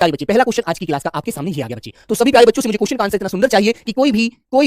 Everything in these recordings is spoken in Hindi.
प्यारे बच्चे पहला क्वेश्चन आज की क्लास का आपके सामने ही आ गया बच्चे। तो सभी प्यारे बच्चों से मुझे क्वेश्चन का आंसर इतना सुंदर चाहिए कि कोई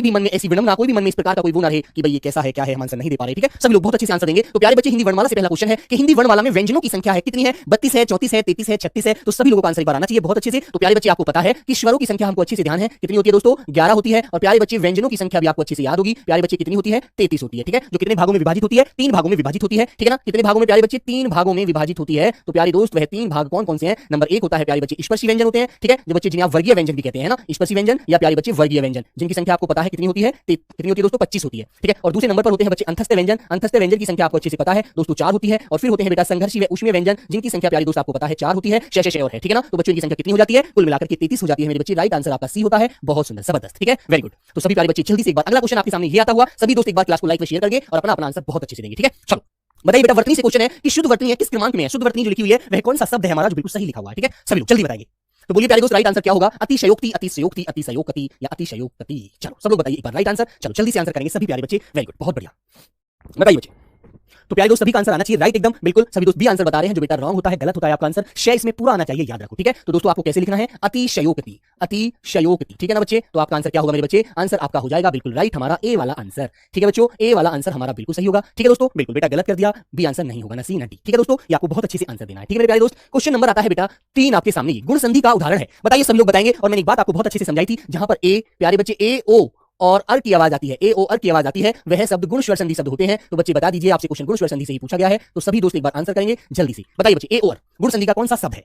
भी मन में ऐसी विडंबना, कोई भी मन में इस प्रकार का कोई वो ना रहे कि भाई ये कैसा है, क्या है, हम आंसर नहीं दे पा रहे। ठीक है, सभी लोग बहुत अच्छे से आंसर देंगे। तो प्यारे बच्चे हिंदी वर्णमाला से पहला क्वेश्चन है कि हिंदी वर्णमाला में व्यंजनों की संख्या है कितनी है? 32 है, 34 है, 33 है, 36 है। तो सभी लोगों का आंसर एक बार आना चाहिए बहुत अच्छे से। तो प्यारे बच्चे आपको पता है कि स्वरों की संख्या हमको अच्छे से ध्यान है कितनी होती है दोस्तों? 11 होती है। और प्यारे बच्चे व्यंजनों की संख्या भी आपको अच्छे से याद होगी। प्यारे बच्चे कितनी होती है? 33 होती है। ठीक है, जो कितने भागों में विभाजित होती है? 3 भागों में विभाजित होती है। ठीक है ना, कितने भागों में प्यारे बच्चे? 3 भागों में विभाजित होती है। तो प्यारे दोस्त वह 3 भाग कौन कौन से हैं? नंबर 1 होता है प्यारे बच्चे स्पर्शी व्यंजन होते हैं। ठीक है, जो बच्चे जिन्हें आप वर्गीय व्यंजन भी कहते हैं ना, स्पर्शी व्यंजन या प्यारे बच्चे वर्गीय व्यंजन, जिनकी संख्या आपको पता है कितनी होती है? कितनी होती है दोस्तों? 25 होती है। ठीक है, और दूसरे नंबर पर होते हैं बच्चे अंतस्थ व्यंजन। अंतस्थ व्यंजन की संख्या आपको अच्छे से पता है दोस्तों 4 होती है। और फिर होते हैं बेटा संघर्षी व ऊष्मीय व्यंजन, जिनकी संख्या प्यारे दोस्त आपको पता है 4 होती है। शेष और है। ठीक है ना, तो बच्चों की संख्या कितनी हो जाती है? कुल मिलाकर के 33 हो जाती है मेरे बच्चे। राइट आंसर आपका सी होता है। बहुत सुंदर, जबरदस्त। ठीक है, वेरी गुड। तो सभी प्यारे बच्चे जल्दी से एक बार अगला क्वेश्चन आपके सामने ये आता हुआ सभी दोस्त एक बार क्लास को लाइक व शेयर करके और अपना आंसर बहुत अच्छे से देंगे। ठीक है, चलो बताइए बेटा, वर्तनी से क्वेश्चन है कि शुद्ध वर्तनी है किस क्रमांक में है? शुद्ध वर्तनी जो लिखी हुई है वह कौन सा शब्द है हमारा जो बिल्कुल सही लिखा हुआ है? ठीक है, सभी लोग जल्दी बताइए। तो बोलिए प्यारे दोस्त, राइट आंसर क्या होगा? अतिशयोक्ति, अतिशयोक्ति, अतिशयोक्ति या अतिशयोक्ति। चलो सब लोग बताइए एक बार राइट आंसर। चलो जल्दी से आंसर करेंगे सभी प्यारे बच्चे। वेरी गुड, बहुत बढ़िया, बताइए बच्चे। तो प्यारे दोस्त सभी का आंसर आना चाहिए राइट एकदम बिल्कुल। सभी दोस्त भी आंसर बता रहे हैं जो बेटा रॉन्ग होता है, गलत होता है आपका आंसर। शेष इसमें पूरा आना चाहिए, याद रखो। ठीक है, तो दोस्तों आपको कैसे लिखना है? अतिशयोक्ति, अतिशयोक्ति। ठीक है ना बच्चे, तो आपका आंसर क्या होगा मेरे बच्चे? आंसर आपका हो जाएगा बिल्कुल राइट हमारा ए वाला आंसर। ठीक है बच्चों, ए वाला आंसर हमारा बिल्कुल सही होगा। ठीक है दोस्तों, बिल्कुल बेटा गलत कर दिया, बी आंसर नहीं होगा ना सी ना डी। ठीक है दोस्तों, ये आपको बहुत अच्छे से आंसर देना है। ठीक है मेरे प्यारे दोस्त, क्वेश्चन नंबर आता है बेटा 3 आपके सामने। गुण संधि का उदाहरण है, बताइए सभी लोग बताएंगे। और मैंने एक बात आपको बहुत अच्छे से समझाई थी, जहां पर ए प्यारे बच्चे ए ओ और अर की आवाज आती है, ए ओ अर की आवाज आती है, वह शब्द गुण स्वर संधि शब्द होते हैं। तो बच्चे बता दीजिए, आपसे क्वेश्चन गुण स्वर संधि से ही पूछा गया है। तो सभी दोस्त एक बार आंसर करेंगे जल्दी से। बताइए बच्चे, ए ओ अर गुण संधि का कौन सा शब्द है?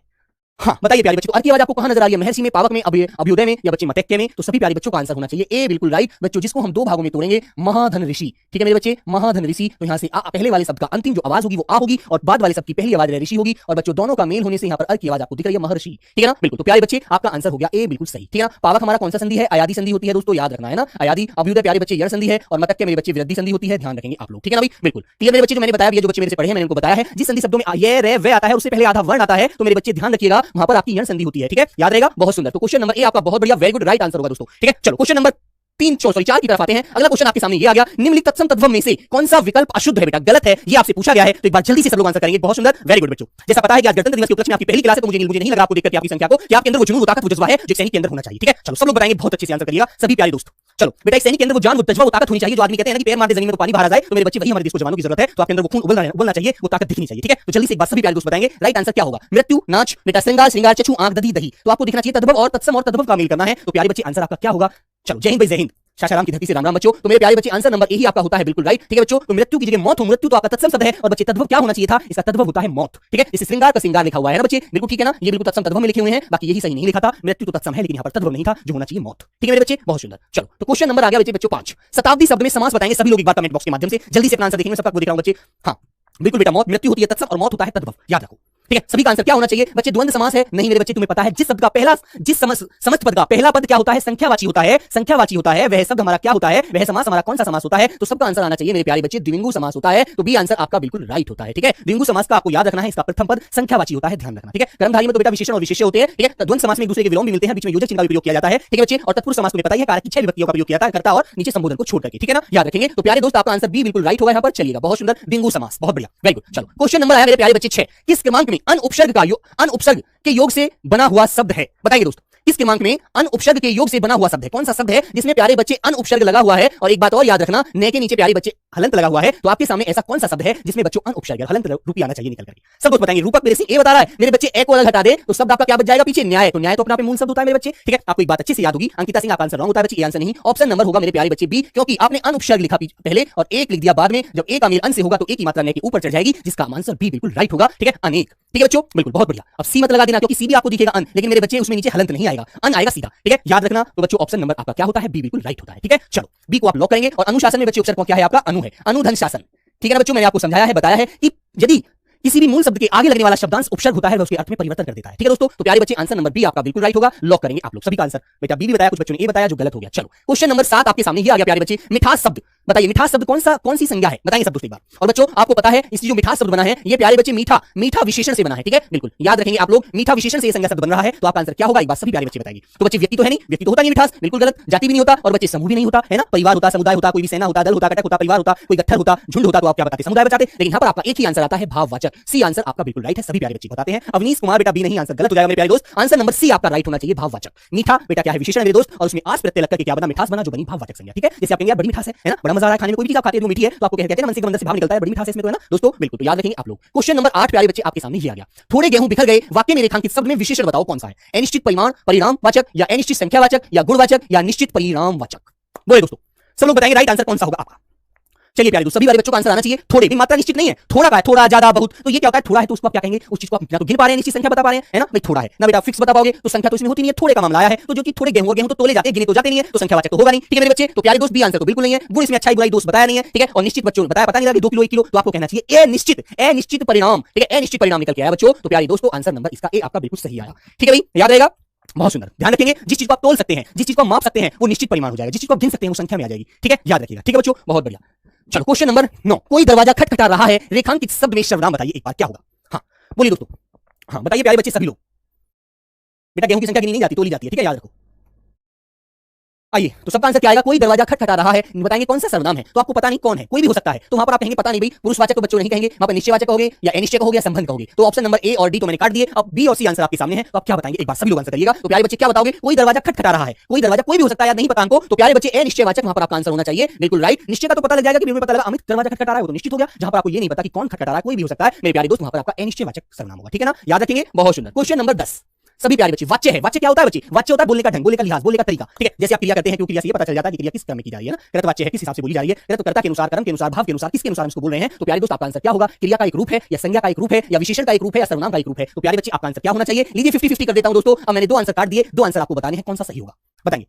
हाँ बताइए प्यारे बच्चे। तो अर की आवाज आपको कहां नजर आ रही है? महर्षि में, पावक में, अभ्युदय में या बच्चे मतक्य में? तो सभी प्यारे बच्चों का आंसर होना चाहिए ए बिल्कुल राइट बच्चों, जिसको हम 2 भागों में तोड़ेंगे, महाधन ऋषि। ठीक है मेरे बच्चे, महाधन ऋषि। तो यहां से पहले वाले शब्द का अंतिम जो आवाज होगी वो आ होगी और बाद वाले शब्द की पहली आवाज ऋषि होगी। और बच्चों दोनों का मेल होने से यहां पर अर की आवाज आपको दिख रही है महर्षि। ठीक है ना, बिल्कुल। तो प्यारे बच्चे आपका आंसर हो गया ए बिल्कुल सही। ठीक है ना, पावक हमारा कौन सा संधि है? अयादि संधि होती है दोस्तों, याद रखना है ना, अयादि। अभ्युदय प्यारे बच्चे यण संधि है और मतक्य मेरे बच्चे वृद्धि संधि होती है, ध्यान रखेंगे आप लोग। ठीक है ना भाई, बिल्कुल क्लियर मेरे बच्चे। जो मैंने बताया, ये जो बच्चे मेरे से पढ़े हैं मैंने उनको बताया है, जिस संधि शब्दों में ये रे वे आता है उससे पहले आधा वर्ण आता है, तो मेरे बच्चे ध्यान रखिएगा वहां पर आपकी यण संधि होती है। ठीक है, याद रहेगा, बहुत सुंदर। तो क्वेश्चन नंबर ए आपका बहुत बढ़िया, वेरी गुड, राइट आंसर होगा दोस्तों। ठीक है, चलो क्वेश्चन नंबर 4 की तरफ आते हैं। अगला क्वेश्चन आपके सामने ये आ गया, निम्नलिखित तत्सम तद्भव में से कौन सा विकल्प अशुद्ध है? बेटा गलत है, ये आपसे पूछा गया है। तो एक बार जल्दी से सब लोग आंसर करेंगे, बहुत सुंदर, वेरी गुड बच्चों। जैसा पता है कि आज गणतंत्र दिवस के उपलक्ष्य में आपकी पहली क्लास है, तो मुझे नहीं लग रहा आपको देखकर आपकी संख्या को कि आपके अंदर वो जुनून, वो ताकत, वो जज्बा है जो सैनिक के अंदर होना चाहिए। ठीक है, चलो सब लोग बताएंगे, बहुत अच्छे से आंसर करिएगा सभी प्यारे दोस्त। चलो बेटा, एक सैनिक के अंदर वो जान, वो जज्बा, वो ताकत होनी चाहिए। जो आदमी कहते हैं ना कि पैर मारते जमीन में तो पानी बाहर आ जाए, तो मेरे बच्चे वही हमारे देश को जवानों की जरूरत है। तो आपके अंदर वो खून उबलना चाहिए, वो ताकत दिखनी चाहिए। ठीक है, तो जल्दी से एक बार सभी प्यारे दोस्त बताएंगे राइट आंसर क्या होगा? मृत्यु, नाच, बेटा श्रृंगार, श्रृंगार, चक्षु, आंख, दधी, दही। तो आपको दिखना चाहिए तद्भव और तत्सम और तद्भव का मेल करना है। तो प्यारे बच्चे आंसर आपका क्या होगा? चलो जय हिंद भाई, जय हिंद। शाशाराम की धरती से राम राम बच्चों। तो मेरे प्यारे बच्चे आंसर नंबर ए ही आपका होता है बिल्कुल राइट। ठीक है बच्चों, तो मृत्यु की जगह मौत हो, मृत्यु तो आपका तत्सम शब्द है। और बच्चे तद्भव क्या होना चाहिए था? इसका तद्भव होता है मौत। ठीक है, इस श्रृंगार का श्रृंगार लिखा हुआ है ना बच्चे, बिल्कुल ठीक है ना, ये बिल्कुल तत्सम तद्भव में लिखे हुए हैं, बाकी यही सही नहीं लिखा था। मृत्यु तो तत्सम है लेकिन यहाँ पर तद्भव नहीं था, जो होना चाहिए मौत। ठीक है मेरे बच्चे, बहुत सुंदर। चलो तो क्वेश्चन नंबर आ गया बच्चों 5, शताब्दी शब्द में समास बताएंगे सभी लोग एक बार कमेंट बॉक्स के माध्यम से। जल्दी से अपना आंसर देखेंगे, सबका दिख रहा हूं बच्चे। हाँ बिल्कुल बेटा, मौत, मृत्यु होती है तत्सम और मौत होता है तद्भव, याद रखो। ठीक है, सभी का आंसर क्या होना चाहिए बच्चे? द्वंद्व समास है। नहीं मेरे बच्चे, तुम्हें पता है जिस शब्द का पहला, जिस समस्त पद का पहला पद क्या होता है? संख्यावाची होता है, संख्यावाची होता है। वह शब्द हमारा क्या होता है? वह समास हमारा कौन सा समास होता है? तो सबका आंसर आना चाहिए मेरे प्यारे बच्चे, द्विलिंगु समास होता है। तो बी आंसर आपका बिल्कुल राइट होता है। ठीक है, द्विलिंगु समास का आपको याद रखना है, इसका प्रथम पद संख्यावाची होता है, ध्यान रखना। ठीक है, कर्मधारी में तो बेटा विशेषण और विशेष्य होते हैं। ठीक है, तो द्वंद्व समास में एक दूसरे के विलोम भी मिलते हैं, बीच में योजक चिन्ह का उपयोग किया जाता है। ठीक है बच्चे, और तत्पुरुष समास में पता है कारक की 6 विभक्तियों का प्रयोग किया जाता है, कर्ता और नीचे संबोधन को छोड़ करके। ठीक है ना, याद रखेंगे। तो प्यारे दोस्त आपका आंसर बी बिल्कुल राइट होगा यहाँ पर। चलिएगा, बहुत सुंदर, द्विलिंगु समास, बहुत बढ़िया, वेरी गुड। चलो क्वेश्चन नंबर आया मेरे प्यारे बच्चे 6, किस क्रमांक में अन उपसर्ग का अन उपसर्ग के योग से बना हुआ शब्द है? बताइए दोस्त, किस क्रमांक में अन उपसर्ग के योग से बना हुआ शब्द है? कौन सा शब्द है जिसमें प्यारे बच्चे अन उपसर्ग लगा हुआ है? और एक बात और याद रखना, न के नीचे प्यारे बच्चे हलंत लगा हुआ है। तो आपके सामने ऐसा कौन सा शब्द है जिसमें बच्चों अन उपसर्ग हलंत रूपी आना चाहिए निकल करके? सब कुछ बताएंगे। रूपक मेरे से ए बता रहा है, मेरे बच्चे ए को अलग हटा दे तो शब्द आपका क्या बच जाएगा पीछे? न्याय। तो न्याय तो अपना पे मूल शब्द होता है मेरे बच्चे। ठीक है, आपको एक बात अच्छे से याद होगी। अंकिता सिंह आपका आंसर रॉन्ग होता है बच्चे, आंसर नहीं, ऑप्शन नंबर होगा मेरे प्यारे बच्चे बी, क्योंकि आपने अन उपसर्ग लिखा पहले और एक लिख दिया बाद में। जब ए का मेल अन से होगा तो ए की मात्रा न के ऊपर चढ़ जाएगी, जिसका आंसर बी बिल्कुल राइट होगा। ठीक है, अनेक। ठीक है बच्चों, बिल्कुल, बहुत बढ़िया। अब सी मत लगा देना, क्योंकि सी भी आपको दिखेगा अन, लेकिन मेरे बच्चे उसमें नीचे हलंत नहीं आएगा, अन आएगा सीधा। ठीक है, याद रखना। तो बच्चों ऑप्शन नंबर आपका क्या होता है? बी बिल्कुल राइट होता है। ठीक है, चलो बी को आप लॉक करेंगे। और अनुशासन में बच्चे अक्षर क्या है आपका? अनु है, अनुधन शासन। ठीक है ना बच्चों, मैंने आपको समझाया है, बताया है कि यदि किसी भी मूल शब्द के आगे लगने वाला शब्दांश उपसर्ग होता है वह उसके अर्थ में परिवर्तन कर देता है। ठीक है दोस्तों, तो प्यारे बच्चे आंसर नंबर बी आपका बिल्कुल राइट होगा, लॉक करेंगे आप लोग। सभी का आंसर बेटा बी भी बताया, कुछ बच्चों ने ए बताया जो गलत हो गया। चलो क्वेश्चन नंबर 7 आपके सामने ही आ गया प्यारे बच्चे, मिठास शब्द बताइए मिठास शब्द कौन सी संज्ञा है, बताएंगे सब दोस्त एक बार। और बच्चों आपको पता है इस जो मिठास शब्द बना है ये प्यारे बच्चे मीठा विशेषण से बना है, ठीक है, बिल्कुल याद रखेंगे आप लोग, मीठा विशेषण से ये संज्ञा शब्द बन रहा है। तो आपका आंसर क्या होगा एक बार सभी प्यारे बच्चे बताएंगे। तो बच्चे व्यक्ति तो है नहीं, व्यक्ति तो होता नहीं मिठास, बिल्कुल गलत, जाति भी नहीं होता और बच्चे समूह भी नहीं होता है ना, परिवार होता, समुदाय होता, कोई भी सेना होता, दल होता, कटक होता, परिवार होता, कोई गट्ठर होता, झुंड होता, तो आप क्या बताते समुदाय बताते, लेकिन यहाँ पर आपका एक ही आंसर आता है भाववाचक। सी आंसर आपका बिल्कुल राइट है, सभी प्यारे बच्चे बताते हैं। अवनीश कुमार बेटा बी नहीं, आंसर गलत हो जाएगा मेरे प्यारे दोस्त, आंसर नंबर सी आपका राइट होना चाहिए भाववाचक। मीठा बेटा क्या है विशेषण मेरे दोस्त, और उसमें आस प्रत्यय लगकर क्या बना मिठास बना जो बनी भाववाचक संज्ञा, ठीक है। जैसे आप कहेंगे बड़ी मिठास है ना, बड़ा मजा आ रहा है खाने में, कोई भी चीज आप खाते हैं जो मीठी है तो आपको कहते हैं ना मन से अंदर से भाव निकलता है, बड़ी मिठास है इसमें तो है ना दोस्तों, बिल्कुल तो याद रखेंगे आप लोग। क्वेश्चन नंबर 8 प्यारे बच्चे आपके सामने ये आ गया, थोड़े गेहूं बिखर गए वाक्य में रेखांकित शब्द में विशेषण बताओ कौन सा है, अनिश्चित परिमाण परिणामवाचक या अनिश्चित संख्यावाचक या गुणवाचक या निश्चित परिणामवाचक, बोले दोस्तों सब लोग बताएंगे राइट आंसर कौन सा होगा आपका। चलिए प्यारे दोस्तों सभी वाले बच्चों का आंसर आना चाहिए। थोड़े भी मात्रा निश्चित नहीं है, थोड़ा का है, थोड़ा ज्यादा बहुत, तो ये क्या होता है थोड़ा है तो उसको आप क्या कहेंगे, उस चीज को आप ना तो गिन पा रहे हैं निश्चित संख्या बता पा रहे हैं है ना भाई, थोड़ा है ना बेटा फिक्स बता पाओगे तो संख्या तो इसमें होती नहीं है, थोड़े का मामला आया है तो जो कि थोड़े गेहूं तो तोले जाते हैं गिने तो जाते नहीं है तो संख्यावाचक तो होगा नहीं, ठीक है मेरे बच्चे। तो प्यारे दोस्त बी आंसर तो बिल्कुल नहीं है, गुण इसमें अच्छाई बुराई दोस्त बताया नहीं है, ठीक है। और निश्चित बच्चों ने बताया पता नहीं लगा 2 किलो 1 किलो, तो आपको कहना चाहिए अनिश्चित परिणाम, ठीक है, अनिश्चित परिणाम निकल के आया बच्चों। तो प्यारे दोस्तों आंसर नंबर इसका ए आपका बिल्कुल सही आया, ठीक है भाई, याद रहेगा, बहुत सुंदर, ध्यान रखेंगे जिस चीज को आप तोल सकते हैं, जिस चीज को आप माप सकते हैं वो निश्चित परिमाण हो जाएगा, जिस चीज को आप गिन सकते हैं वो संख्या में आ जाएगी, ठीक है, याद रखिएगा, ठीक है बच्चों, बहुत बढ़िया। चलो क्वेश्चन नंबर 9, कोई दरवाजा खटखटा रहा है रेखांकित शब्द में सर्वनाम बताइए एक बार क्या होगा। हाँ बोलिए दोस्तों, हाँ बताइए प्यारे बच्चे सभी लोग, बेटा गेहूं की संख्या गिनी नहीं जाती तोली जाती है, ठीक है, याद रखो। आइए तो सबका आंसर क्या आएगा, कोई दरवाजा खटखटा रहा है, बताएंगे कौन सा सर्वनाम है, तो आपको पता नहीं कौन है, कोई भी हो सकता है, तो वहां पर आप कहेंगे पता नहीं भाई, पुरुषवाचक तो बच्चों नहीं कहेंगे, वहां पर निश्चयवाचक कहोगे या अनिश्चय कहोगे या संबंध कहोगे। तो ऑप्शन नंबर ए और डी तो मैंने काट दिए, अब बी और सी आंसर आपके सामने है, तो आप क्या बताएंगे एक बार सभी लोग आंसर करिएगा। तो प्यारे बच्चे क्या बताओगे, कोई दरवाजा खटखटा रहा है, कोई दरवाजा कोई भी हो सकता है, याद नहीं पता हमको, तो प्यारे बच्चे अनिश्चयवाचक वहां पर आपका आंसर होना चाहिए, बिल्कुल राइट। निश्चय का तो पता लग जाएगा कि पता लगा अमित दरवाजा खटखटा रहा है वो तो निश्चित हो गया, जहां पर आपको ये नहीं पता कि कौन खटखटा रहा है, कोई भी हो सकता है मेरे प्यारे दोस्त, वहां पर आपका अनिश्चयवाचक सर्वनाम होगा, ठीक है ना, याद रखेंगे, बहुत सुंदर। क्वेश्चन नंबर 10 सभी प्यारे बच्चे वाच्य है, वाच्य क्या होता है बच्चे, वाच्य होता है बोलने का ढंग, बोलने का लिहाज, बोलने का तरीका, ठीक है। जैसे आप क्रिया करते हैं क्यों क्रिया से ये पता चल जाता है कि क्रिया किस क्रम में की जा रही है ना, कृत वाच्य है किस हिसाब से बोली जा रही है, कृत कर्ता के अनुसार कर्म के अनुसार भाव के अनुसार किसके अनुसार हम इसको बोल रहे हैं। तो प्यारे दोस्त आपका आंसर क्या होगा, क्रिया का एक रूप है या संज्ञा का एक रूप है या विशेषण का एक रूप है या सर्वनाम का एक रूप है। तो प्यारे बच्चे आपका आंसर क्या होना चाहिए, लीजिए 50-50 कर देता हूं दोस्तों, अब मैंने 2 आंसर काट दिए, 2 आंसर आपको बताने हैं कौन सा सही होगा, बताएंगे।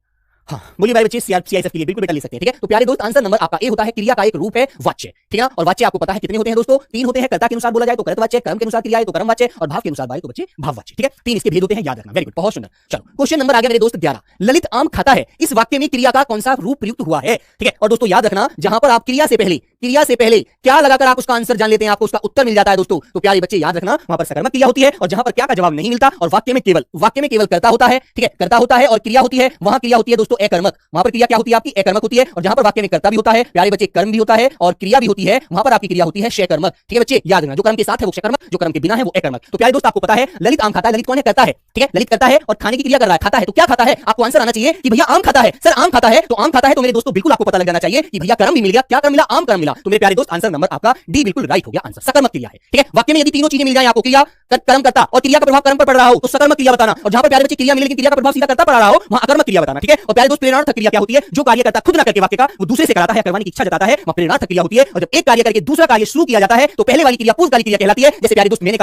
हाँ बोलिए भाई बच्चे सीआईएसएफ के लिए बिल्कुल बेटा ले सकते हैं, ठीक है। तो प्यारे दोस्त आंसर नंबर आपका ए होता है, क्रिया का एक रूप है वाच्य, ठीक है ना। और वाच्य आपको पता है कितने होते हैं दोस्तों, 3 होते हैं, कर्ता के अनुसार बोला जाए तो कर्त वाच्य, कर्म के अनुसार क्रिया है तो कर्म वाच्य और भाव के अनुसार बाय तो बच्चे भाव वाच्य, ठीक है, 3 इसके भेद होते हैं, याद रखना, वेरी गुड, बहुत सुंदर। चलो क्वेश्चन नंबर आ गया मेरे दोस्त 11, ललित आम खाता है, इस वाक्य में क्रिया का कौन सा रूप प्रयुक्त हुआ है, ठीक है। और दोस्तों याद रखना जहां पर आप क्रिया से पहले क्या लगाकर आप उसका आंसर जान लेते हैं, आपको उसका उत्तर मिल जाता है दोस्तों। तो प्यारे बच्चे याद रखना वहां पर सकर्मक क्रिया होती है और जहां पर क्या का जवाब नहीं मिलता और वाक्य में केवल कर्ता होता है, ठीक है, कर्ता होता है और क्रिया होती है, वहां क्रिया होती है दोस्तों अकर्मक, वहां पर क्रिया क्या होती है आपकी अकर्मक होती है, और जहां पर वाक्य में कर्ता भी होता है प्यारे बच्चे कर्म भी होता है और क्रिया भी होती है, वहां पर आपकी क्रिया होती है शकर्मक, ठीक है बच्चे, याद रखना जो कर्म के साथ है वो शकर्मक, जो कर्म के बिना है वो अकर्मक। तो प्यारे दोस्त आपको पता है ललित आम खाता है, ललित कौन है, करता है, ठीक है, ललित करता है और खाने की क्रिया कर रहा है, खाता है, तो क्या खाता है, आपको आंसर आना चाहिए कि भैया आम खाता है, सर आम खाता है, तो आम खाता है, तो मेरे दोस्तों बिल्कुल आपको पता लग जाना चाहिए कि भैया कर्म भी मिल गया, क्या कर्म मिला, आम कर्म मिला। तो मेरे प्यारे दोस्त आंसर नंबर आपका डी बिल्कुल राइट हो गया, आंसर सकर्मक क्रिया है, ठीक है। वाक्य में यदि तीनों चीजें मिल जाए आपको, क्रिया कर्म करता और क्रिया का प्रभाव कर्म पर पड़ रहा हो तो सकर्मक क्रिया बताना, और जहां पर प्यारे बच्चे क्रिया मिले लेकिन क्रिया का प्रभाव सीधा करता पड़ रहा हो वहां अकर्मक क्रिया बताना, ठीक है। और प्यारे दोस्त प्रेरणार्थ क्रिया क्या होती है, जो कार्य करता खुद ना करके वाक्य का वो दूसरे से कराता है, करवाने की इच्छा जताता है, वह प्रेरणार्थ क्रिया होती है। और जब एक कार्य करके दूसरा कार्य शुरू किया जाता है तो पहले वाली क्रिया पूर्वकालिक क्रिया कहलाती है। जैसे प्यारे दोस्त मैंने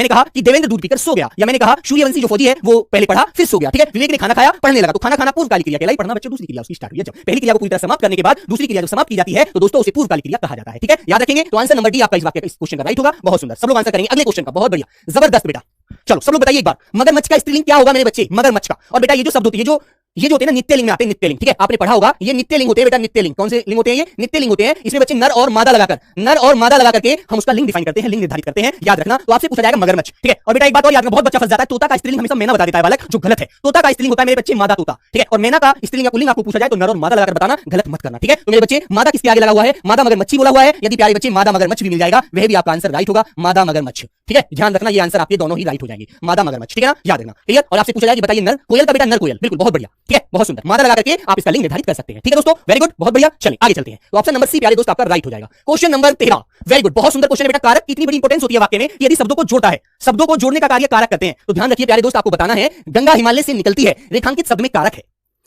कहा कि देवेंद्र दूध पीकर सो गया, या मैंने कहा सूर्यवंशी जो फौजी है वो पहले पढ़ा फिर सो गया, ठीक है। विवेक ने खाना खाया पढ़ने लगा, तो खाना खाना पूर्वकालिक क्रिया कहलाई, पढ़ना बच्चे दूसरी क्रिया उसकी स्टार्ट हुई है। जब पहली क्रिया को पूरी तरह समाप्त करने के बाद दूसरी क्रिया जब समाप्त की जाती है तो दोस्तों उसे पूर्वकालिक क्रिया कहा जाता है, ठीक है, याद रखेंगे। तो आंसर नंबर डी आपका इस वाक्य का इस क्वेश्चन का राइट होगा, बहुत सुंदर, सब लोग आंसर करेंगे अगले क्वेश्चन का, बहुत बढ़िया, जबरदस्त बेटा। चलो सब लोग बताइए एक बार, मगरमच्छ का स्त्रीलिंग क्या होगा मेरे बच्चे, मगरमच्छ का। और बेटा ये जो शब्द होती है ये जो होते हैं ना नित्यलिंग में आते हैं, नित्यलिंग, ठीक है, आपने पढ़ा होगा ये नित्यलिंग होते हैं बेटा, नित्यलिंग कौन से लिंग होते हैं, ये नित्यलिंग होते हैं। इसमें बच्चे नर और मादा लगाकर के हम उसका लिंग डिफाइन करते हैं, लिंग निर्धारित करते हैं, याद रखना। तो आपसे पूछा जाएगा मगरमच्छ, ठीक है। और बेटा एक बात और याद रखना, बहुत बच्चा फंस जाता है, तोता का स्त्रीलिंग हमेशा मैना बता देता है बालक, जो गलत है। तोता का स्त्रीलिंग होता है मेरे बच्चे मादा तोता, ठीक है। और मैना का स्त्रीलिंग या पुल्लिंग आपको पूछा जाए तो नर और मादा लगाकर बताना, गलत मत करना, ठीक है। तो मेरे बच्चे मादा किसके आगे लगा हुआ है, मादा मगरमच्छी बोला हुआ है। यदि प्यारे बच्चे मादा मगरमच्छ भी मिल जाएगा वह भी आपका आंसर राइट होगा, मादा मगरमच्छ, ठीक है, ध्यान रखना ये आंसर आपके दोनों ही राइट हो जाएंगे, मादा मगरमच्छ, ठीक है ना, याद रखना, क्लियर। और आपसे पूछा जाएगा बताइए नर कोयल का बेटा, नर कोयल, बिल्कुल बहुत बढ़िया, ठीक है, बहुत सुंदर, मादा लगा करके आप इसका लिंग निर्धारित कर सकते हैं, ठीक है दोस्तों, वेरी गुड, बहुत बढ़िया। चलिए आगे चलते हैं। तो ऑप्शन नंबर सी प्यारे दोस्त आपका राइट हो जाएगा। क्वेश्चन नंबर 13, वेरी गुड, बहुत सुंदर क्वेश्चन है बेटा। कारक की इतनी बड़ी इंपॉर्टेंस होती है वाक्य में, यदि शब्दों को जोड़ता है, शब्दों को जोड़ने का कार्य कारक करते हैं। तो ध्यान रखिए प्यारे दोस्त, आपको बताना है गंगा हिमालय से निकलती है, रेखांकित शब्द में कारक है,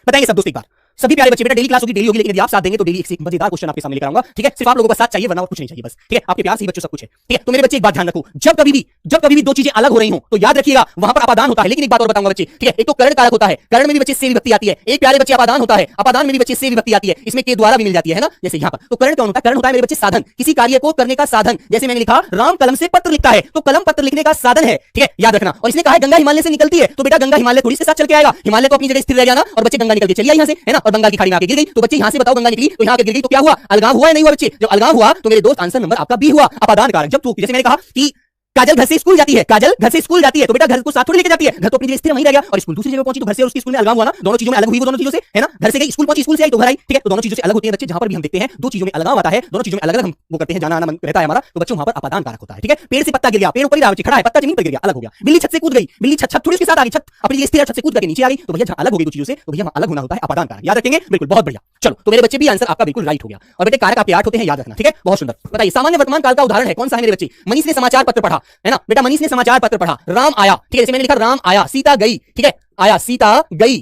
बताएंगे सब दोस्त एक बार। सभी प्यारे बच्चे, बेटा डेली क्लास होगी, डेली होगी, लेकिन यदि आप साथ देंगे तो डेली एक मजेदार क्वेश्चन आपके सामने लेकर आऊंगा, ठीक है। सिर्फ आप लोगों को साथ चाहिए, वरना कुछ नहीं चाहिए, बस, ठीक है। आपके प्यार से ही बच्चों सब कुछ है, ठीक है। तो मेरे बच्चे एक बात ध्यान रखो, जब कभी भी दो चीजें अलग हो रही हो तो याद रखिएगा वहां पर अपादान होता है। लेकिन एक बात और बताऊंगा बच्चे, ठीक है, एक तो करण कारक होता है, करण में भी बच्चे से विभक्ति आती है, एक प्यारे बच्चे अपादान होता है, अपादान में भी बच्चे से विभक्ति आती है, इसमें के द्वारा भी मिल जाती है ना, जैसे यहाँ पर। तो करण कौन होता है, करण होता है मेरे बच्चे साधन, किसी कार्य को करने का साधन। जैसे मैंने लिखा राम कलम से पत्र लिखता है, तो कलम पत्र लिखने का साधन है, ठीक है, याद रखना। और इसने कहा गंगा हिमालय से निकलती है, तो बेटा गंगा हिमालय थोड़ी से साथ चल के आएगा, हिमालय को अपनी जगह स्थिर रह जाना और बच्चे गंगा निकल के चली आई यहाँ से, है ना। और बंगाल की खाड़ी में आके गिर गई। तो बच्चे यहां से बताओ गंगा निकली तो यहां आके गिर गई तो क्या हुआ? अलगाव हुआ या नहीं हुआ बच्चे? जब अलगाव हुआ तो मेरे दोस्त आंसर नंबर आपका बी हुआ, अपादान कारक। जब तू, जैसे मैंने कहा कि काजल घर से स्कूल जाती है, काजल घर से स्कूल जाती है तो बेटा घर को साथ थोड़ी लेके जाती है, घर तो अपनी जगह स्थिर वहीं रह गया और स्कूल दूसरी जगह पहुंची तो घर से और उसकी स्कूल में अलगाव हुआ ना, दोनों चीजों में अलग हुई वो दोनों चीजों से, है ना? घर से गई स्कूल पहुंची, स्कूल से आई तो घर आई, ठीक है? तो दोनों चीजों से अलग होती है बच्चे। जहां पर भी हम देखते हैं दो चीजों में अलगाव आता है, दोनों चीजों में अलग अलग हम वो करते हैं, जाना आना रहता है हमारा, तो बच्चों वहां पर अपादान कारक होता है, ठीक है? पेड़ से पत्ता गिर गया, पेड़ ऊपर ही रहा, खड़ा है, पत्ता जमीन पर गिर गया, अलग हो गया। बिल्ली छत से कूद गई, बिल्ली छत थोड़ी उसके साथ आ गई, छत अपनी जगह स्थिर, छत से कूद करके नीचे आ गई, तो भैया अलग हो गई दो चीजों से, तो भैया अलग होना होता है अपादान कारक। याद रखेंगे, बिल्कुल, बहुत बढ़िया। चलो तो मेरे बच्चे भी आंसर आपका बिल्कुल राइट हो गया। और बेटे कारक आपके 8 होते हैं, याद रखना, ठीक है? बहुत सुंदर। बताइए सामान्य वर्तमान काल का उदाहरण है कौन सा है मेरे बच्चे? मनीष ने समाचार पत्र पढ़ा, है ना बेटा? मनीष ने समाचार पत्र पढ़ा, राम आया, ठीक है? जैसे मैंने लिखा राम आया, सीता गई, ठीक है? आया, सीता गई,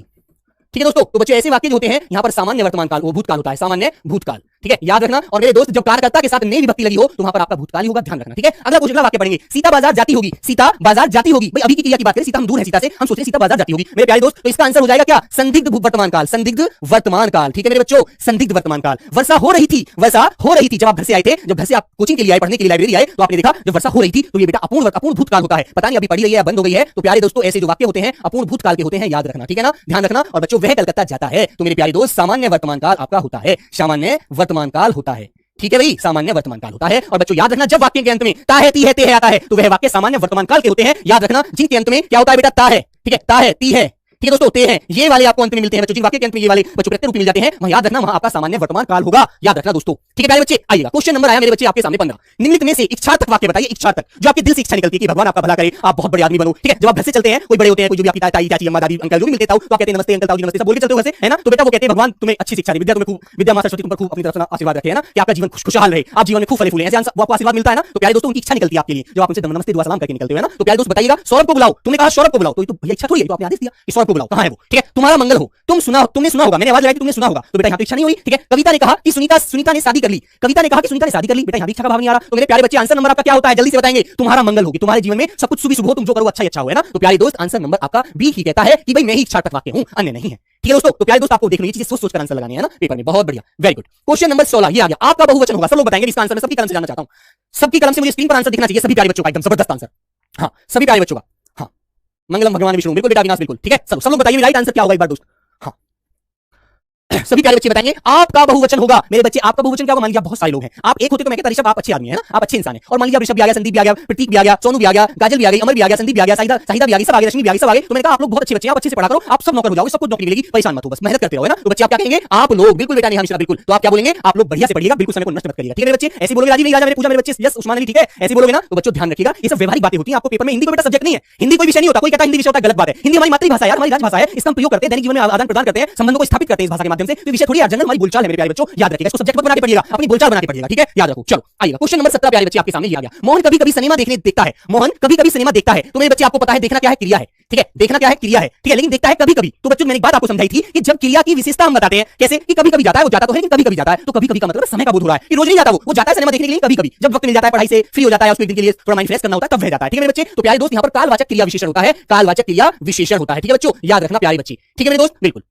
ठीक है दोस्तों? तो बच्चों ऐसे वाक्य जो होते हैं यहां पर सामान्य वर्तमान काल, वो भूतकाल होता है, सामान्य भूतकाल, ठीक है? याद रखना। और मेरे दोस्त जब कार्यकर्ता के साथ ने विभक्ति लगी हो तो वहां पर आपका भूतकाल ही होगा, ध्यान रखना, ठीक है? अगला वाक्य पढ़ेंगे, सीता बाजार जाती होगी, सीता बाजार जाती होगी। भाई अभी की क्रिया की बात करें, सीता हम दूर है सीता से, हम सोचते हैं सीता बाजार जाती होगी मेरे प्यारे दोस्त। तो इसका आंसर हो जाएगा क्या? संदिग्ध वर्तमान काल, संदिग्ध वर्तमान काल, ठीक है मेरे बच्चों? संदिग्ध वर्तमान काल। वर्षा हो रही थी, वर्षा हो रही थी जब आप घर से आए थे, जब घर से आप कोचिंग के लिए आए, पढ़ने के लिए लाइब्रेरी आए, तो आपने देखा जब वर्षा हो रही थी तो ये बेटा अपूर्ण भूतकाल होता है। पता नहीं अभी पढ़ी रही है या बंद हो गई है। तो प्यारे दोस्तों ऐसे जो वाक्य होते हैं अपूर्ण भूतकाल के होते हैं, याद रखना, ठीक है ना? ध्यान रखना। और बच्चों वह कलकत्ता जाता है, तो मेरे प्यारे दोस्त सामान्य वर्तमान काल आपका होता है, सामान्य वर्तमान काल होता है, ठीक है भाई? सामान्य वर्तमान काल होता है। और बच्चों याद रखना जब वाक्य के अंत में ता है, ती है, ते है आता है तो वह वाक्य सामान्य वर्तमान काल के होते हैं, याद रखना। जिनके अंत में क्या होता है बेटा? ता है, ठीक है? ता है, ती है, ठीक है दोस्तों? ते हैं, ये वाले आपको अंत में मिलते हैं बच्चों। जिन वाक्य के अंत में ये वाले बच्चों प्रत्यय रूप मिल जाते हैं, वहां याद रखना वहां आपका सामान्य वर्तमान काल होगा, याद रखना दोस्तों, ठीक है प्यारे बच्चे? आइएगा क्वेश्चन नंबर आया मेरे बच्चे आपके सामने 15। निम्नलिखित में से इच्छार्थक वाक्य बताइए, इच्छार्थक जो आपके दिल से इच्छा निकलती है कि भगवान आपका भला करे, आप बहुत बड़े आदमी बनो, ठीक है? जब आप घर से चलते हैं, कोई बड़े होते हैं, कोई जो भी आपकी ताई चाची अम्मा दादी अंकल जो भी मिलते हैं, तो आप कहते हैं नमस्ते अंकल ताऊ जी नमस्ते, सब बोल के चलते हो घर से, है ना? तो बेटा वो कहते हैं भगवान तुम्हें अच्छी शिक्षा दे, विद्या तुम्हें खूब, विद्या माता सरस्वती तुम पर खूब अपनी तरफ से आशीर्वाद रखे, है ना? कि आपका जीवन खुशहाल रहे, आप जीवन में खूब फले फूले, ऐसे वो आपको आशीर्वाद मिलता है ना? तो प्यारे दोस्तों उनकी इच्छा निकलती है आपके लिए, जब आप उनसे नमस्ते दुआ सलाम करके निकलते हो, है ना? तो प्यारे दोस्त बताइएगा सौरभ को बुलाओ, तुमने कहा सौरभ को बुलाओ, तो भैया इच्छा थोड़ी है, तो आपने आदेश दिया कि सौरभ को बुलाओ, कहां है वो? ठीक है? तुम्हारा मंगल हो, तुमने सुना होगा, मैंने आवाज लगाई तुमने सुना होगा, तो बेटा यहां तो इच्छा नहीं हुई, ठीक है? कविता ने कहा कि सुनीता ने शादी कर ली, कविता ने कहा कि सुनीता ने शादी कर ली, बेटा यहां भी इच्छा का भाव नहीं आ रहा। तो मेरे प्यारे बच्चे आंसर नंबर आपका क्या होता है? जल्दी से बताएंगे। तुम्हारा मंगल होगी, तुम्हारे जीवन में सब कुछ शुभ हो, तुम जो करो अच्छा ही अच्छा हो, है ना? तो प्यारे दोस्त आंसर नंबर आपका बी ही कहता है कि भाई मैं ही इच्छार्थक वाक्य हूं, अन्य नहीं है, ठीक है दोस्तों? तो प्यारे दोस्त आपको देख लो ये चीजें सोच कर आंसर लगानी है ना पेपर में, बहुत बढ़िया, वेरी गुड। क्वेश्चन नंबर 16 ये आ गया, आपका बहुवचन होगा, सब लोग बताएंगे इसका आंसर। मैं सबकी कलम से जानना चाहता हूं, सबकी कलम से मुझे स्क्रीन पर आंसर दिखना चाहिए, सभी प्यारे बच्चों का एकदम जबरदस्त आंसर। हाँ सभी प्यारे बच्चों का, हाँ मंगलम भगवान विष्णु, बिल्कुल बेटा, विनाश बिल्कुल, ठीक है? सब लोग बताइए राइट आंसर क्या होगा एक बार दोस्त। हाँ सभी प्यारे बच्चे बताएंगे आपका बहुवचन होगा मेरे बच्चे। आपका बहुवचन क्या होगा? मान लीजिए बहुत सारे लोग हैं, आप एक होते तो मैं कहता ऋषभ आप अच्छे आदमी है ना, आप अच्छे इंसान है। और मान लीजिए ऋषभ भी आ गया, संदीप भी आ गया, प्रतीक भी आ गया, सोनू भी आ गया, गाजल भी आ गई, अमर भी आ गया, संदीप भी आ गया, साहिदा भी आ गई, सब आ गए, रश्मि भी आ गई, सब आ गए। तो मैंने कहा आप लोग बहुत अच्छे बच्चे हैं, आप अच्छे से पढ़ा करो, आप सब नौकर हो जाओगे, सबको नौकरी मिलेगी, परेशान मत हो, बस मेहनत करते रहो, है ना? तो बच्चे आप क्या कहेंगे? आप लोग बिल्कुल बेटा, नहीं बिल्कुल। तो आप क्या बोलेंगे? आप लोग बढ़िया से पढ़िएगा, बिल्कुल समय को नष्ट मत करिएगा, ठीक है मेरे बच्चे? ऐसे बोलोगे राजीव नहीं, राजा मेरे पूजा मेरे बच्चे, यस उस्मान अली, ठीक है? ऐसे बोलोगे ना? तो बच्चों ध्यान रखिएगा, ये सब व्यवहारिक बातें होती हैं, आपको पेपर में हिंदी को बेटा सब्जेक्ट नहीं है, हिंदी कोई विषय नहीं होता। कोई कहता है हिंदी विषय होता है, गलत बात है। हिंदी हमारी मातृभाषा है, हमारी राजभाषा है, इसका हम प्रयोग करते हैं, दैनिक जीवन में आदान प्रदान करते हैं, संबंधों को स्थापित करते हैं इस भाषा के माध्यम से। तो विषय थोड़ी जनरल हमारी बोलचाल है मेरे प्यारे बच्चों, याद रखिएगा, इसको सब्जेक्ट मत बना के पढ़िएगा, अपनी बोलचाल बना के पढ़िएगा, ठीक है? याद रखो। चलो आइएगा क्वेश्चन नंबर 17 प्यारे बच्चे आपके सामने ये आ गया। मोहन कभी कभी सिनेमा देखता है, मोहन कभी कभी सिनेमा देखता है। तो मेरे बच्चे आपको पता है देखना क्या है? क्रिया है, ठीक है? देखना क्या है? क्रिया है, ठीक है? लेकिन देखता है कभी कभी। तो बच्चों मैंने एक बात आपको समझाई थी कि जब क्रिया की विशेषता हम बताते हैं, कैसे कि कभी कभी जाता है, वो जाता तो है लेकिन कभी कभी जाता है। तो कभी कभी का मतलब समय का बोध हो रहा है कि रोज नहीं जाता, वो जाता है सिनेमा देखने के लिए कभी कभी, जब वक्त मिल जाता है, पढ़ाई से फ्री हो जाता है, उसको एक दिन के लिए थोड़ा माइंड फ्रेश करना होता है, तब वह जाता है, ठीक है मेरे बच्चे? तो प्यारे दोस्त यहाँ पर कालवाचक क्रिया विशेषण होता है, कालवाचक क्रिया विशेषण होता है, ठीक है बच्चों? याद रखना प्यारे बच्चे, ठीक है मेरे दोस्त? बिल्कुल।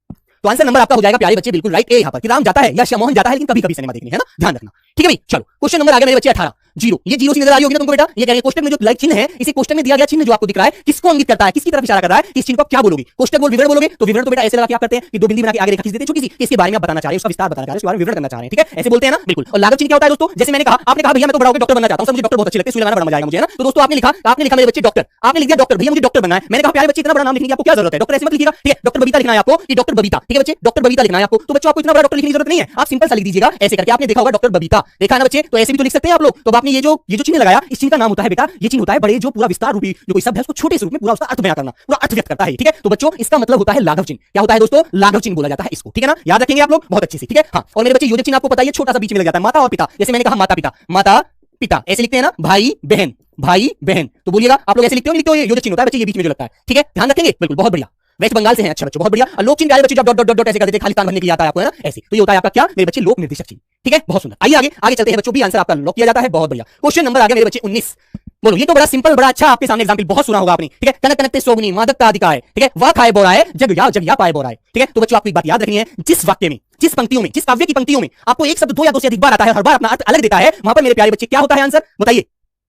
तो आंसर नंबर आपका हो जाएगा प्यारे बच्चे बिल्कुल राइट ए यहाँ पर, कि राम जाता है या मोहन जाता है लेकिन कभी कभी सिनेमा देखने, है ना? ध्यान रखना, ठीक है भाई? चलो क्वेश्चन नंबर आ गया मेरे बच्चे 18 जीरो। ये जीरो सी नजर आ रही होगी ना तुमको बेटा? ये कह रहे हैं कोष्टक में जो लाइक चिन्ह है, इसी कोष्टक में दिया गया चिन्ह जो आपको दिख रहा है किसको इंगित करता है, किसकी तरफ इशारा कर रहा है? इस चिन्ह को क्या बोलोगे? कोष्टक बोल विवरण बोलोगे? तो विवरण तो बेटा ऐसे लगा के आप करते हैं कि दो बिंदी बना के आगे रेखा खींच देते हैं छोटी सी, इसके बारे में आप बताना चाह रहे हैं, उसका विस्तार बताना चाह रहे हैं, उसके बारे में विवरण करना चाह रहे हैं, ठीक है? ऐसे बोलते हैं ना, बिल्कुल। और लागत चिन्ह क्या होता है दोस्तों? जैसे मैंने कहा, आपने कहा भैया मैं तो बड़ा होकर डॉक्टर बनना चाहता हूं, सब मुझे डॉक्टर बहुत अच्छे लगते हैं, सुई लगाना बड़ा मजा आएगा मुझे, है ना? तो दोस्तों आपने लिखा मेरे बच्चे डॉक्टर, आपने लिख दिया डॉक्टर, भैया मुझे डॉक्टर बनना है। मैंने कहा प्यारे बच्चे इतना बड़ा नाम लिखने की आपको क्या जरूरत है? डॉक्टर ऐसे मत लिखिएगा, ठीक है? डॉक्टर बबीता लिखना है आपको कि डॉक्टर बबीता, ठीक है बच्चे? डॉक्टर बबीता लिखना है आपको। तो बच्चों आपको इतना बड़ा डॉक्टर लिखने की जरूरत नहीं है, आप सिंपल सा लिख दीजिएगा ऐसे करके। आपने देखा होगा डॉक्टर बबीता, देखा ना बच्चे? तो ऐसे भी तो लिख सकते हैं आप लोग। तो आपने ये जो चिन्ह लगाया, इस चिन्ह का नाम होता है बेटा, ये चिन्ह होता है बड़े जो पूरा विस्तार रूपी जो कोई शब्द है उसको छोटे से रूप में पूरा उसका अर्थ बयां करना, पूरा अर्थ व्यक्त करता है, ठीक है? तो बच्चों इसका मतलब होता है लाघव चिन्ह। क्या होता है दोस्तों? लाघव चिन्ह बोला जाता है इसको, ठीक है ना? याद रखेंगे आप लोग बहुत अच्छे से, ठीक है? हाँ, और मेरे बच्चे योजक चिन्ह आपको पता है छोटा सा बीच में लग जाता है, माता और पिता। जैसे मैंने कहा माता पिता, माता पिता ऐसे लिखते हैं ना, भाई बहन, भाई बहन। तो बोलिएगा आप लोग ऐसे लिखते हो, लिखते हो? ये योजक चिन्ह होता है बच्चे, ये बीच में जो लगता है, ठीक है? ध्यान रखेंगे, बिल्कुल बहुत बढ़िया। वेस्ट बंगाल से हैं, अच्छा बच्चों बहुत बढ़िया। लोक चिन्ह प्यारे बच्चे जब डॉट डॉट डॉट ऐसे करते थे, खालिस्तान भरने के लिए आता है आपको, है ना? ऐसे तो ये होता है आपका क्या मेरे बच्चे? लोक निर्देशक चिन्ह, ठीक है? बहुत सुंदर। आइए आगे चलते हैं बच्चों, भी आंसर आपका लॉक किया जाता है, बहुत बढ़िया। क्वेश्चन नंबर आ गया मेरे बच्चे 19। बोलो, ये तो बड़ा सिंपल, बड़ा अच्छा आपके सामने एग्जांपल बहुत सुना होगा आपने, ठीक है? कनक कनकते सोगनी मादकता अधिकार है, ठीक है? वह खाए बोराए जग या पाए बोराए, ठीक है? तो बच्चों आपको एक बात याद रखनी है, जिस वाक्य में, जिस पंक्तियों में, जिस काव्य की पंक्तियों में आपको एक शब्द दो या दो से अधिक बार आता है, हर बार अपना अर्थ अलग देता है, वहां पर मेरे प्यारे बच्चे क्या होता है आंसर? बताइए,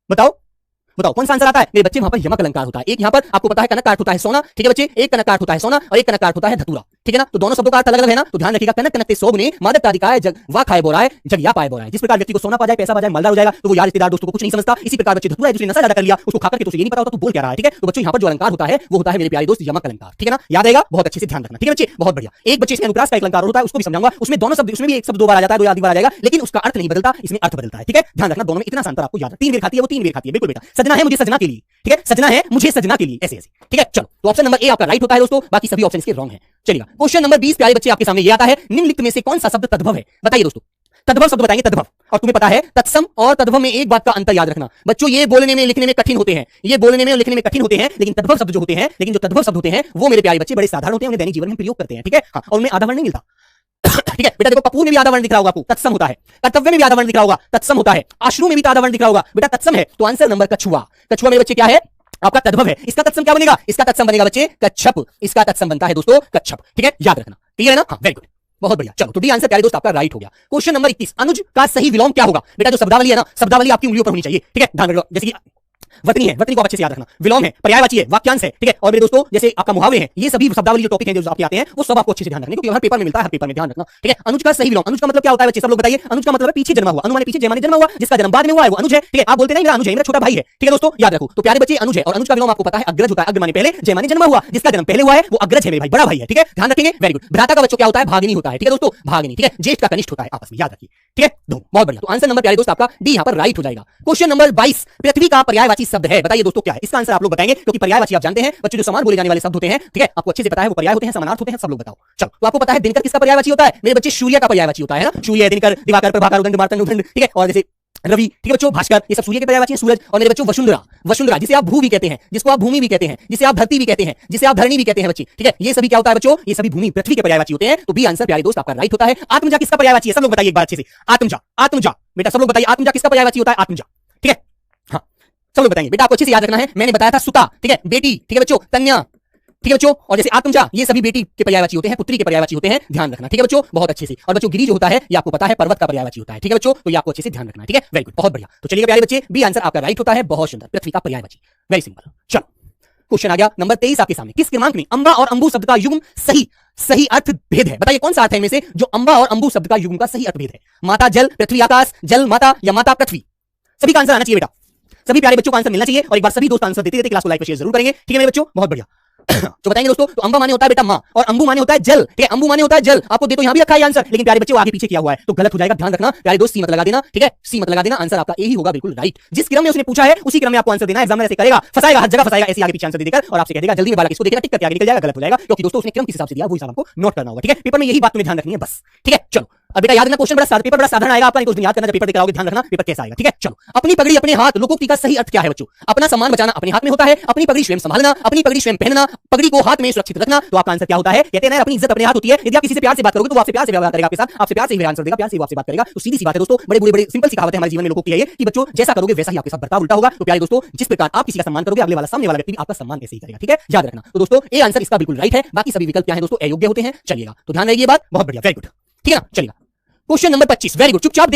बताओ कौन सा आंसर आता है मेरे बच्चे? वहां पर यमक अलंकार होता है। एक यहां पर आपको पता है कनक का अर्थ होता है सोना, ठीक है बच्चे? एक कनक का अर्थ होता है सोना और एक कनक का अर्थ होता है धतूरा, ठीक है ना। तो दोनों शब्दों का अर्थ अलग अलग है ना, तो ध्यान रखिएगा। कनक कनकते सौ गुने मादक तादिकाय जग वा खाए बोराए जग या पाए बोराए। जिस प्रकार व्यक्ति को सोना पा जाए, पैसा पा जाए, मालदार हो जाएगा, तो वो यार रिश्तेदार दोस्तों को कुछ नहीं समझता। इसी प्रकार बच्चे धतूरा है, दूसरे नशा ज्यादा कर लिया, उसको खाकर के तो ये नहीं पता होता तू बोल क्या रहा है, ठीक है। तो बच्चों यहाँ पर जो अलंकार होता है वो होता है मेरे प्यारे दोस्त यमक अलंकार, ठीक है ना। याद आएगा, बहुत अच्छे से ध्यान रखना, ठीक है बच्चे, बहुत बढ़िया। एक बच्चे इसमें अनुप्रास का एक अलंकार होता है, उसको भी समझाऊंगा। उसमें दोनों शब्द, उसमें भी एक शब्द दो बार आ जाता है, दो या अधिक बार आ जाएगा, लेकिन उसका अर्थ नहीं बदलता, इसमें अर्थ बदलता है, ठीक है। ध्यान रखना, दोनों में इतना अंतर आपको याद है। 3 बेर खाती है वो 3 बेर खाती है, बिल्कुल बेटा। सजना है मुझे सजना के लिए, ठीक है, सजना है मुझे सजना के लिए, ऐसे ऐसे, ठीक है। चलो, तो ऑप्शन नंबर ए आपका राइट होता है दोस्तों, बाकी सभी ऑप्शन इसके रॉन्ग है। चलिएगा, क्वेश्चन नंबर 20 प्यारे बच्चे आपके सामने ये आता है, निम्नलिखित में से कौन सा शब्द तद्भव है, बताइए दोस्तों। तद्भव शब्द बताएंगे, तद्भव। और तुम्हें पता है तत्सम और तद्भव में एक बात का अंतर याद रखना बच्चों, ये बोलने में लिखने में कठिन होते हैं, ये बोलने में और लिखने में कठिन होते हैं, लेकिन तद्भव शब्द जो होते हैं, लेकिन जो तद्भव शब्द होते हैं वो मेरे प्यारे बच्चे बड़े साधारण होते हैं, उन्हें दैनिक जीवन में प्रयोग करते हैं, ठीक है। हाँ, और उनमें आधा वर्ण नहीं मिलता ठीक है बेटा। देखो, कपूर में भी आधा वर्ण दिख रहा होगा आपको, तत्सम होता है। कर्तव्य में भी आधा वर्ण दिख रहा होगा, तत्सम होता है। आश्रू में भी आधा वर्ण दिख रहा होगा, बेटा तत्सम है। तो आंसर नंबर कछुआ। कछुआ मेरे बच्चे क्या है, आपका तद्भव है। इसका तत्सम क्या बनेगा, इसका तत्सम बनेगा बच्चे कच्छप। इसका तत्सम बनता है दोस्तों कच्छप, ठीक है, याद रखना, क्लियर है ना। हाँ, वेरी गुड, बहुत बढ़िया। चलो, तो डी आंसर प्यारे दोस्त आपका राइट हो गया। क्वेश्चन नंबर 21, अनुज का सही विलोम क्या होगा। बेटा जो शब्दावली है ना, शब्दावली आपकी उंगलियों पर होनी चाहिए, ठीक है। ध्यान रखो, जैसे कि वर्तनी है, वर्तनी को आप अच्छे से याद रखना। विलोम है, पर्यायवाची है, वाक्यांश है, ठीक है। और मेरे दोस्तों जैसे आपका मुहावरे हैं, ये सभी शब्दावली जो टॉपिक हैं जो आपके आते हैं, वो सब आपको अच्छे से ध्यान रखने, क्योंकि हर पेपर में मिलता है, हर पेपर में ध्यान रखना, ठीक है। अनुज का सही विलोम, अनुज का मतलब क्या होता है बच्चे, सब लोग बताइए। अनुज का मतलब है पीछे जन्मा हुआ, अनु माने पीछे, जय माने जन्मा हुआ, जिसका जन्म बाद में हुआ है वो अनुज है, ठीक है। आप बोलते नहीं मेरा अनुज है, मेरा छोटा भाई है, ठीक है दोस्तों, याद रखो। तो प्यारे बच्चे अनुज है, और अनुज का विलोम आपको पता है अग्रज होता है। अग्र माने पहले, जय माने जन्मा हुआ, जिसका जन्म पहले हुआ है वो अग्रज है, मेरे भाई बड़ा भाई है, ठीक है, ध्यान रखेंगे, वेरी गुड। भ्राता का बच्चों क्या होता है, भागिनी होता है, ठीक है दोस्तों, भागिनी, ठीक है। ज्येष्ठ का कनिष्ठ होता है, आपस में याद रखिए, ठीक है, दो, बहुत बढ़िया। तो आंसर नंबर प्यारे दोस्त आपका डी यहाँ पर राइट हो जाएगा। क्वेश्चन नंबर 22, पृथ्वी का पर्यायवाची शब्द है, बताइए दोस्तों क्या है। इसका आंसर आप लोग बताएंगे, क्योंकि पर्यायवाची आप जानते हैं बच्चों, जो समान बोले जाने वाले शब्द होते हैं, ठीक है, आपको अच्छे से पता है वो पर्याय होते हैं, समानार्थ होते हैं, सब लोग बताओ। चलो, तो आपको पता है दिनकर किसका पर्यायवाची होता है, मेरे बच्चे सूर्य का पर्यायवाची होता है ना। सूर्य, दिनकर, दिवाकर, प्रभाकर, उदंड, मार्तंड, उदंड, ठीक है। और जैसे रवि, ठीक है बच्चों, भास्कर, ये सब सूर्य के पर्यायवाची हैं, सूरज। और मेरे बच्चों वसुंधरा, वसुंधरा जिसे आप भू भी कहते हैं, जिसको आप भूमि भी कहते हैं, जिसे आप धरती भी कहते हैं, जिसे आप धरणी भी कहते हैं बच्चे, ठीक है। ये सभी क्या होता है बच्चों, ये सभी भूमि पृथ्वी के पर्यायवाची होते हैं। तो बी आंसर प्यारे दोस्त आपका राइट होता है। आत्मजा किसका पर्यायवाची है, सब लोग बताइए एक बार अच्छे से। आत्मजा, आत्मजा बेटा सब लोग बताइए, आत्मजा किसका पर्यायवाची होता है, आत्मजा, ठीक है। हाँ, सब लोग बताएंगे बेटा, आपको अच्छे से याद रखना है। मैंने बताया था सुता, ठीक है, बेटी, ठीक है बच्चों, कन्या, ठीक है बच्चों। और जैसे आत्मजा, ये सभी बेटी के पर्यायवाची होते हैं, पुत्री के पर्यायवाची होते हैं, ध्यान रखना, ठीक है बच्चों, बहुत अच्छे से। और बच्चों गिरी जो होता है ये आपको पता है पर्वत का पर्यायवाची होता है, ठीक है बच्चों, तो ये आपको अच्छे से ध्यान रखना है, ठीक है, वेरी गुड, बहुत बढ़िया। तो चलिए प्यारे बच्चे, बी आंसर आपका राइट होता है, बहुत सुंदर, पृथ्वी का पर्यायवाची, वेरी सिंपल। चलो, क्वेश्चन आ गया नंबर 23 आपके सामने। किस क्रमांक में अम्बा और अंबु शब्द का युग्म सही अर्थ भेद है, बताइए कौन सा अर्थ है इनमें से जो अम्बा और अंबु शब्द का युग्म का सही अर्थ भेद है। माता जल, पृथ्वी आकाश, जल माता या माता पृथ्वी, सभी का आंसर आना चाहिए बेटा, सभी प्यारे बच्चों का आंसर मिलना चाहिए। और एक बार सभी दोस्त आंसर देते क्लास को लाइक शेयर जरूर करेंगे, ठीक है मेरे बच्चों, बहुत बढ़िया। जो बताएंगे दोस्तों, तो अंबा माने होता है बेटा मां, और अंबु माने होता है जल, ठीक है। अंबु माने होता है जल, आपको दे तो यहां भी रखा है आंसर, लेकिन प्यारे बच्चे वो आगे पीछे किया हुआ है तो गलत हो जाएगा, ध्यान रखना प्यारे दोस्त। सी मत लगा देना, ठीक है, सी मत लगा देना, आंसर आपका ए ही होगा, बिल्कुल राइट। जिस क्रम में उसने पूछा है उसी क्रम में आपको आंसर देना है। एग्जाम में ऐसे करेगा, फंसाएगा, हर जगह फंसाएगा, ऐसे आगे पीछे आंसर दे देकर और आपसे कह देगा जल्दी में बालक इसको देखेगा, टिक करके आगे निकल जाएगा, गलत हो जाएगा, क्योंकि दोस्तों उसने क्रम किस हिसाब से दिया वो हिसाब आपको नोट करना होगा, ठीक है। पेपर में यही बात तुम्हें ध्यान रखनी है बस, ठीक है। चलो, अब बेटा याद रखना, क्वेश्चन पेपर बड़ा साधारण आएगा आपका, नहीं तो उसमें याद करना, जब पेपर देकर आओगे ध्यान रखना पेपर कैसा आएगा, ठीक है। चलो, अपनी पगड़ी अपने हाथ, लोकोक्ति का सही अर्थ क्या है बच्चों। अपना सम्मान बचाना अपने हाथ में होता है, अपनी पगड़ी स्वयं संभालना, अपनी पगड़ी स्वयं पहनना, पगड़ी को हाथ में सुरक्षित रखना। तो आपका आंसर क्या होता है, कहते हैं अपनी इज्जत अपने हाथ होती है। यदि आप किसी से प्यार से बात करोगे तो वो आपसे प्यार से व्यवहार करेगा, आपके साथ आपसे प्यार से ही आंसर देगा, प्यार से आपसे बात करेगा। तो सीधी सी बात है दोस्तों, बड़े सिंपल सी कहावत है हमारे जीवन में लोकोक्ति है ये, कि बच्चों जैसा करोगे वैसा ही आपके साथ बर्ताव उल्टा होगा। तो प्यारे दोस्तों, जिस प्रकार आप किसी का सम्मान करोगे, अगले वाला सामने वाला व्यक्ति भी आपका सम्मान ऐसे ही करेगा, ठीक है, याद रखना। तो दोस्तों ए आंसर इसका बिल्कुल राइट है, बाकी सभी विकल्प क्या है दोस्तों, अयोग्य होते हैं। चलिएगा, तो ध्यान रखिए बात, बहुत बढ़िया, वेरी गुड, ठीक है ना। चलिएगा, क्वेश्चन नंबर 25, वेरी गुड। चुपचाप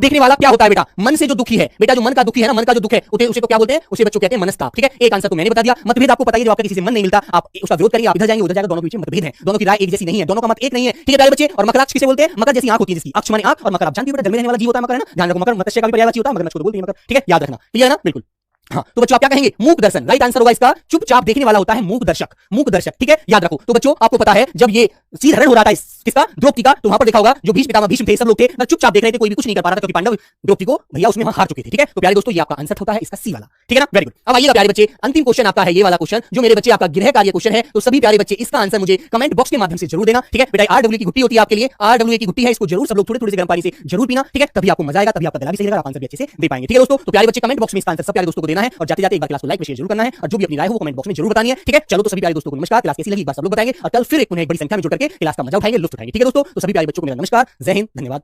देखने वाला क्या होता है बेटा, मन से जो दुखी है बेटा, जो मन का दुखी है ना, मन का जो दुख है उसे तो क्या बोलते हैं, उसे बच्चों कहते हैं मनस्ताप, ठीक है। एक आंसर तो मैंने बता दिया। मतभेद आपको बताइए, जो आपका किसी से मन नहीं मिलता आप उसका विरोध करेंगे, आप इधर जाएंगे उधर जाएगा, दोनों के बीच मतभेद है, दोनों की राय एक जैसी नहीं है, दोनों का मत एक नहीं है, ठीक है प्यारे बच्चे। और मकराक्ष किसे बोलते हैं, मकर जैसी आंख होती है जिसकी, अक्ष माने आंख, और मकर आप जानते हो बेटा जल में रहने वाला जीव होता है मकर, है ना, ध्यान रखो। मकर मत्स्य का भी पर्यायवाची होता है, मगरमच्छ को बोलते हैं मकर, ठीक है, याद रखना, क्लियर है ना, बिल्कुल। हाँ, तो बच्चों आप क्या कहेंगे, मूक दर्शन, राइट आंसर होगा इसका। चुपचाप देखने वाला होता है मूक दर्शक, ठीक है, याद रखो। तो बच्चों आपको पता है जब ये सीधरण हो रहा था किसका, द्रौपदी का, तो वहां पर देखा होगा जो भीष्म पितामह भीष्म थे, सब लोग थे चुपचाप देख रहे थे, कोई भी कुछ नहीं कर पा रहा था, क्योंकि पांडव द्रौपदी को भैया उसमें हार चुके थे, ठीक है। तो प्यारे दोस्तों ये आपका आंसर होता है इसका सी वाला, ठीक है ना, वेरी गुड। अब आइएगा प्यारे बच्चे, अंतिम क्वेश्चन आपका है ये वाला क्वेश्चन, जो मेरे बच्चे आपका गृह कार्य क्वेश्चन है। तो सभी प्यारे बच्चे इसका आंसर मुझे कमेंट बॉक्स के माध्यम से जरूर देना, ठीक है बेटा। RW की गुट्टी होती है आपके लिए, RW की गुट्टी है, इसको जरूर सब लोग थोड़े से गर्म पानी से जरूर पीना, ठीक है, तभी आपको मजा आएगा, तभी आपका गला भी सही रहेगा, आप आंसर भी अच्छे से दे पाएंगे, ठीक है दोस्तों। तो प्यारे बच्चे कमेंट बॉक्स में इसका आंसर सब प्यारे दोस्तों को देना है, और जाते जाते एक बार क्लास को लाइक शेयर जरूर करना है, और जो भी अपनी राय हो कमेंट बॉक्स में जरूर बतानी है, ठीक है। चलो, तो सभी प्यारे दोस्तों को नमस्कार, क्लास कैसी लगी एक बार सब लोग बताएंगे, और कल फिर एक बड़ी संख्या में जुड़ करके क्लास का मजा उठाएंगे, लुत्फ उठाएंगे, ठीक है दोस्तों। तो सभी प्यारे बच्चों को मेरा नमस्कार, जय हिंद, धन्यवाद।